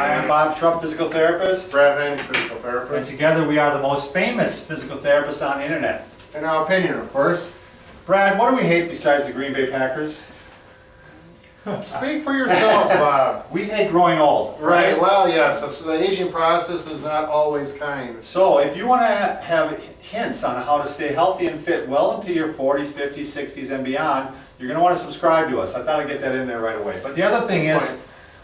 Hi, I'm Bob Trump, physical therapist. Brad Haney, physical And therapist. together we are the most famous physical therapists on the internet. In our opinion, of course. Brad, what do we hate besides the Green Bay Packers? Speak for yourself, Bob. We hate growing old. Right, well, yes, the aging process is not always kind. So if you want to have hints on how to stay healthy and fit well into your 40s, 50s, 60s, and beyond, you're going to want to subscribe to us. I thought I'd get that in there right away. But the other thing is,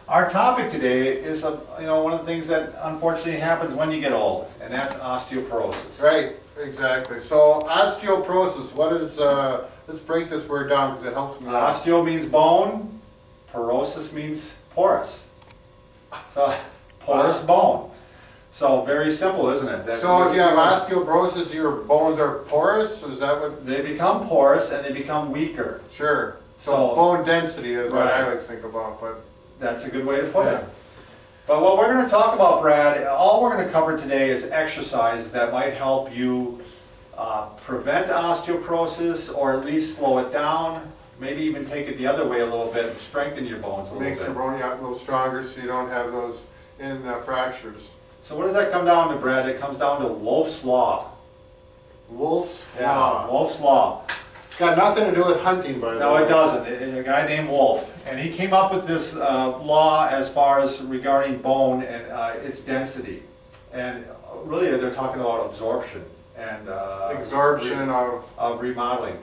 our topic today is one of the things that unfortunately happens when you get old, and that's osteoporosis. Right, exactly. So osteoporosis, what is, let's break this word down because it helps me out. Osteo means bone, porosis means porous. So, porous bone. So very simple, isn't it? So if you have osteoporosis, your bones are porous? Is that what? They become porous and they become weaker. Sure. So So- bone density is what I Right. always think about, but That's a good way to put Yeah. it. But what we're going to talk about, Brad, all we're going to cover today is exercises that might help you prevent osteoporosis or at least slow it down, maybe even take it the other way a little bit, strengthen your bones a little makes bit. your bone a little stronger so you don't have those fractures. So what does that come down to, Brad? It comes down to Wolf's Law. Wolf's Yeah, Law. Wolf's Law. It's got nothing to do with hunting, by the way. No, it doesn't. It's a guy named Wolf, and he came up with this law as far as regarding bone and its density. And really, they're talking about absorption and Absorption of remodeling.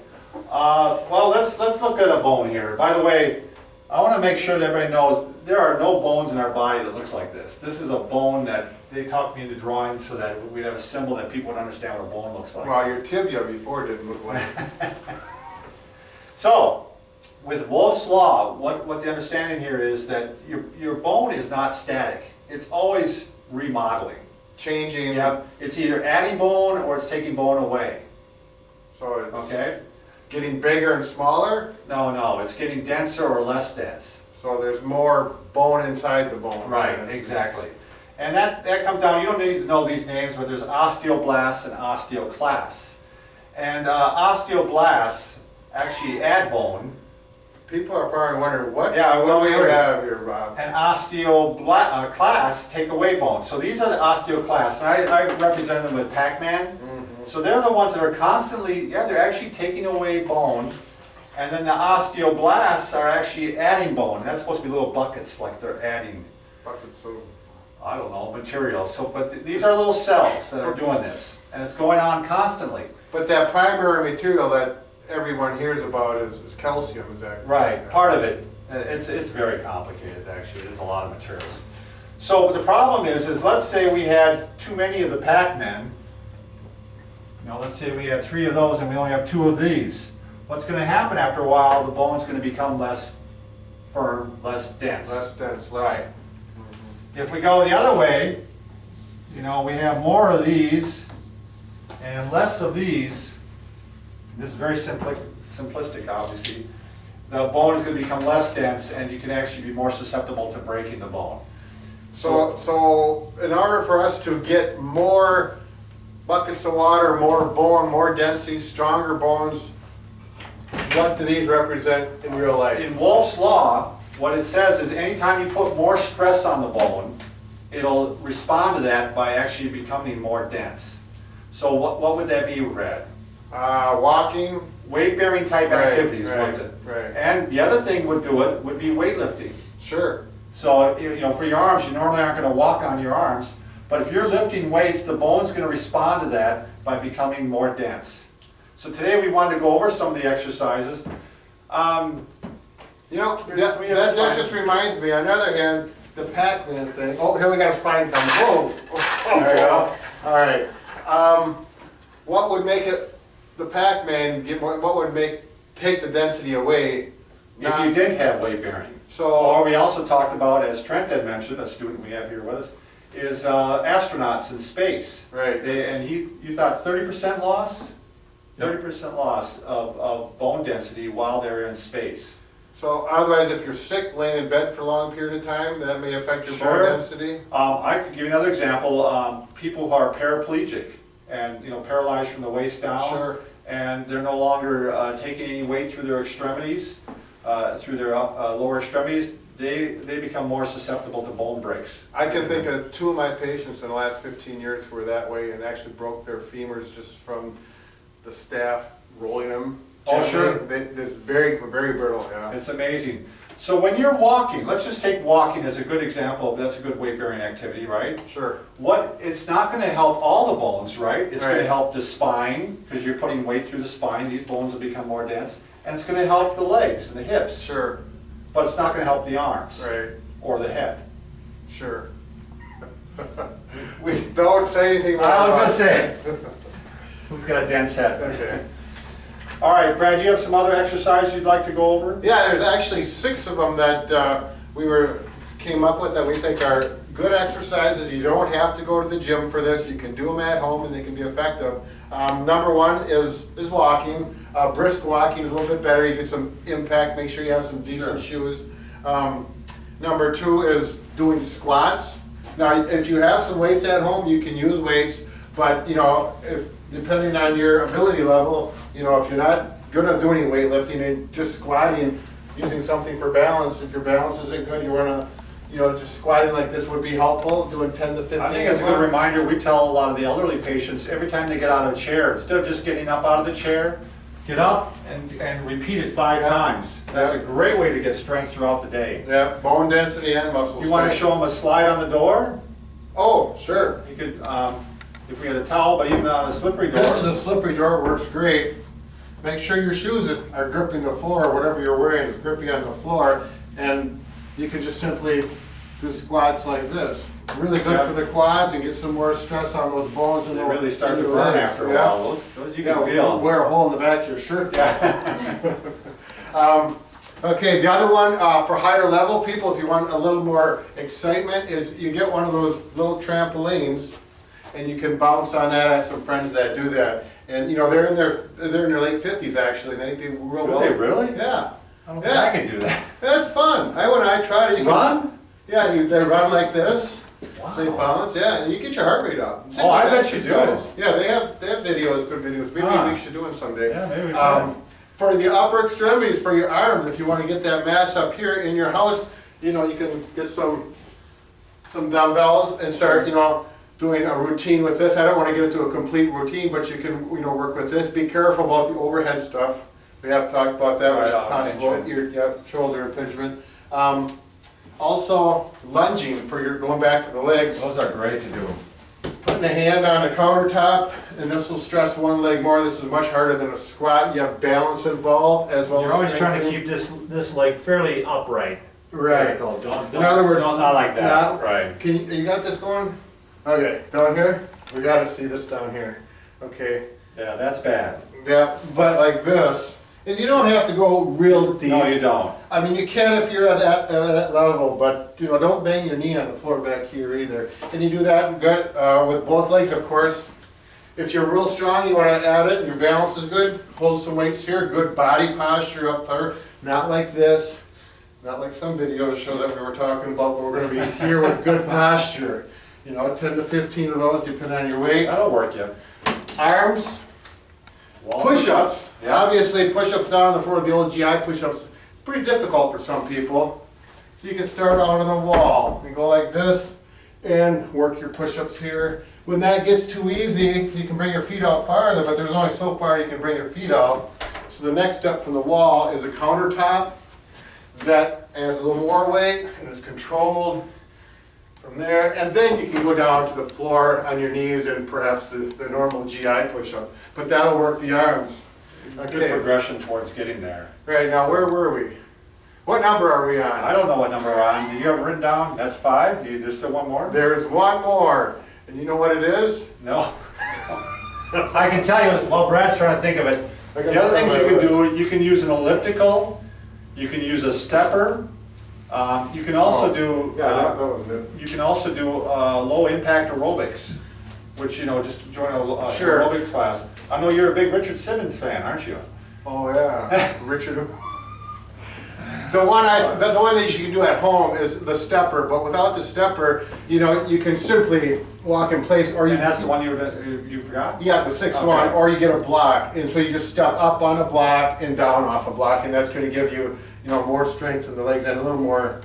Well, let's look at a bone here. By the way, I want to make sure that everybody knows there are no bones in our body that looks like this. This is a bone that they talked me into drawing so that we'd have a symbol that people would understand what a bone looks like. Well, your tibia before didn't look like it. So, with Wolf's Law, what the understanding here is that your bone is not static. It's always remodeling. Changing. Yep. It's either adding bone or it's taking bone away. So it's Okay? getting bigger and smaller. No, it's getting denser or less dense. So there's more bone inside the bone. Right, exactly. And that comes down, you don't need to know these names, but there's osteoblasts and osteoclasts. And osteoblasts actually add bone. People are probably wondering what Yeah, do we wondering. have here, Bob? And osteoclasts take away bone. So these are the osteoclasts. And I represented them with Pac-Man. So they're the ones that are constantly, they're actually taking away bone. And then the osteoblasts are actually adding bone. That's supposed to be little buckets, like they're adding, Buckets of. I don't know, material. So, but these are little cells that are doing this. And it's going on constantly. But that primary material that everyone hears about is calcium, is that Right, part of it. It's very complicated, actually. There's a lot of materials. So the problem is let's say we had too many of the Pac-Men. Let's say we had 3 of those and we only have 2 of these. What's going to happen after a while? The bone's going to become less firm, less dense. Less dense, Right. If we go the other way, we have more of these and less of these. This is very simplistic, obviously. The bone is going to become less dense and you can actually be more susceptible to breaking the bone. So in order for us to get more buckets of water, more bone, more density, stronger bones, what do these represent in real life? In Wolf's Law, what it says is anytime you put more stress on the bone, it'll respond to that by actually becoming more dense. So what would that be, Brad? Walking. Weight-bearing type Right, activities, right, wouldn't it? right. And the other thing would do it would be weightlifting. Sure. So, for your arms, you normally aren't going to walk on your arms, but if you're lifting weights, the bone's going to respond to that by becoming more dense. So today we wanted to go over some of the exercises. That just reminds me, on the other hand, the Pac-Man thing. Oh, here we got a spine coming. Whoa. There you go. All right. What would make it, the Pac-Man, what would take the density away? If you didn't have weight bearing. So, Or we also talked about, as Trent had mentioned, a student we have here with us, is astronauts in space. right. You thought 30% loss? 30% loss of bone density while they're in space. So otherwise, if you're sick, laying in bed for a long period of time, that may affect your Sure. bone density? I could give you another example. People who are paraplegic and paralyzed from the waist down, Sure. and they're no longer taking any weight through their extremities. through their lower extremities, they become more susceptible to bone breaks. I can think of 2 of my patients in the last 15 years who were that way and actually broke their femurs just from the staff rolling them. Oh, sure. It's very, very brittle, yeah. It's amazing. So when you're walking, let's just take walking as a good example. That's a good weight-bearing activity, right? Sure. It's not going to help all the bones, right? It's going to Right. help the spine, because you're putting weight through the spine. These bones will become more dense. And it's going to help the legs and the hips. Sure. But it's not going to help the arms. Right. Or the head. Sure. We, Don't say anything about I was going to say, who's got a dense head? Okay. All right, Brad, do you have some other exercise you'd like to go over? Yeah, there's actually 6 of them that came up with that we think are good exercises. You don't have to go to the gym for this. You can do them at home and they can be effective. Number 1 is walking. Brisk walking is a little bit better. You get some impact. Make sure you have some decent shoes. Number 2 is doing squats. Now, if you have some weights at home, you can use weights, but depending on your ability level, if you're not good at doing weightlifting and just squatting, using something for balance, if your balance isn't good, you want to, just squatting like this would be helpful, doing 10 to 15. I think it's a good reminder. We tell a lot of the elderly patients, every time they get out of a chair, instead of just getting up out of the chair, get up and repeat it 5 times. That's a great way to get strength throughout the day. Yeah, bone density and muscle You want to strength. show them a slide on the door? Oh, sure. You could, if we had a towel, but even on a slippery door. This is a slippery door, it works great. Make sure your shoes are gripping the floor, or whatever you're wearing is gripping on the floor, and you can just simply do squats like this. Really good for the quads and get some more stress on those bones. They really start to burn after a while. Those you can feel. Wear a hole in the back of your shirt. Okay, the other one for higher level people, if you want a little more excitement, is you get one of those little trampolines and you can bounce on that. I have some friends that do that. And they're in their late 50s actually. They do real well. Really? Yeah. I don't think I can do that. That's fun. When I tried it, you Run? Yeah, they run like this. Wow. They bounce, yeah, and you get your heart rate up. It's a Oh, I good bet you do. exercise. Yeah, they have videos, good videos. Maybe we should do one someday. Yeah, maybe we should. For the upper extremities, for your arms, if you want to get that mass up here in your house, you can get some dumbbells and start, doing a routine with this. I don't want to get into a complete routine, but you can, work with this. Be careful about the overhead stuff. We have talked about that, which is possible. Shoulder impingement. Also, lunging for your going back to the legs. Those are great to do. Putting a hand on the countertop, and this will stress one leg more. This is much harder than a squat. You have balance involved as well. You're always trying to keep this leg fairly upright. Right. Don't, In other words, not like that. now, Right. Can you got this going? Okay, down here. We got to see this down here. Okay. Yeah, that's bad. Yeah, but like this, and you don't have to go real deep. No, you don't. I mean, you can if you're at that level, but don't bang your knee on the floor back here either. And you do that good with both legs, of course. If you're real strong, you want to add it, and your balance is good. Hold some weights here. Good body posture up there. Not like this. Not like some videos show that we were talking about. But we're going to be here with good posture. 10 to 15 of those, depending on your weight. That'll work you. Arms. Wall Push-ups. Yeah. Obviously, push-ups down on the floor, the old GI push-ups, pretty difficult for some people. So you can start out on the wall and go like this and work your push-ups here. When that gets too easy, you can bring your feet out farther, but there's only so far you can bring your feet out. So the next step from the wall is a countertop that adds a little more weight and is controlled from there. And then you can go down to the floor on your knees and perhaps the normal GI push-up. But that'll work the arms. Good progression towards getting there. Right, now where were we? What number are we on? I don't know what number we're on. Do you have it written down? That's 5? There's still one more? There's one more. And you know what it is? No. I can tell you, while Brad's trying to think of it, the other things you can do, you can use an elliptical, you can use a stepper, you can also do you can also do low impact aerobics, which just join a aerobics class. I know you're a big Richard Simmons fan, aren't you? Oh yeah, Richard. The one that you can do at home is the stepper, but without the stepper, you can simply walk in place, or And that's the one you forgot? Yeah, the sixth one, or you get a block, and so you just step up on a block and down off a block, and that's going to give you, you know, more strength in the legs and a little more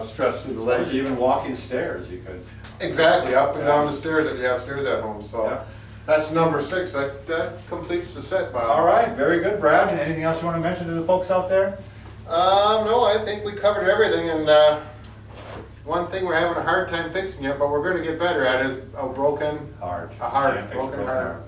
stress through the legs. Even walking stairs, you could. Exactly, up and down the stairs if you have stairs at home, so. Yeah. That's number 6, that completes the set, Bob. All right, very good, Brad. Anything else you want to mention to the folks out there? No, I think we covered everything, and one thing we're having a hard time fixing yet, but we're gonna get better at is a broken Heart. A heart, Can't fix a broken heart.